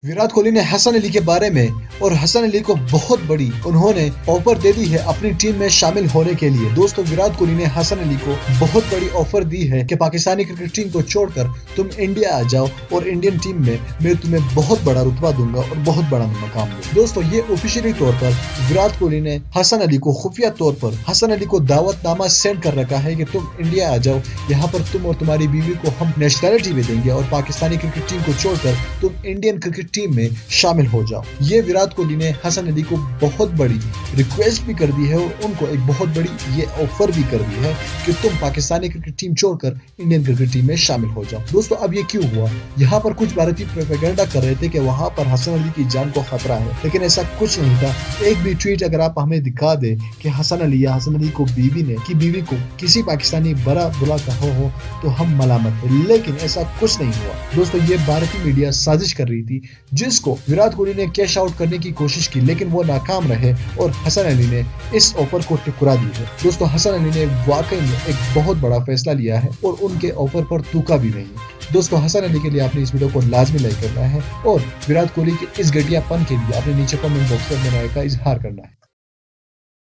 विराट कोहली ने हसन अली के बारे में और हसन अली को बहुत बड़ी उन्होंने ऑफर दे दी है अपनी टीम में शामिल होने के लिए। दोस्तों विराट कोहली ने हसन अली को बहुत बड़ी ऑफर दी है कि पाकिस्तानी क्रिकेट टीम को छोड़कर तुम इंडिया आ जाओ और इंडियन टीम में मैं तुम्हें बहुत बड़ा रुतबा दूंगा और बहुत बड़ा मकाम दूंगा। दोस्तों ये ऑफिशियली तौर पर विराट कोहली ने हसन अली को खुफिया तौर पर हसन अली को दावतनामा सेंड कर रखा है कि तुम इंडिया आ जाओ, यहाँ पर तुम और तुम्हारी बीवी को हम नेशनलिटी भी देंगे और पाकिस्तानी क्रिकेट टीम को छोड़कर तुम इंडियन क्रिकेट टीम में शामिल हो जाओ। ये विराट कोहली ने हसन अली को बहुत बड़ी रिक्वेस्ट भी कर दी है और उनको एक बहुत बड़ी ये ऑफर भी कर दी है कि तुम पाकिस्तानी क्रिकेट टीम छोड़कर इंडियन क्रिकेट टीम में शामिल हो जाओ। दोस्तों अब ये क्यों हुआ? यहाँ पर कुछ भारतीय प्रोपेगेंडा कर रहे थे कि वहां पर हसन अली की जान को खतरा है, लेकिन ऐसा कुछ नहीं था। एक भी ट्वीट अगर आप हमें दिखा दे कि हसन अली या हसन अली को बीवी को किसी पाकिस्तानी बड़ा बुला कहा हो तो हम मलामत है, लेकिन ऐसा कुछ नहीं हुआ। दोस्तों ये भारतीय मीडिया साजिश कर रही थी जिसको विराट कोहली ने कैश आउट करने की कोशिश की, लेकिन वो नाकाम रहे और हसन अली ने इस ऑफर को ठुकरा दी है। दोस्तों हसन अली ने वाकई में एक बहुत बड़ा फैसला लिया है और उनके ऑफर पर तुका भी नहीं। दोस्तों हसन अली के लिए आपने इस वीडियो को लाजमी लाइक करना है और विराट कोहली के इस घटियापन के लिए आपने नीचे कमेंट बॉक्स में अपनी राय का इजहार करना है।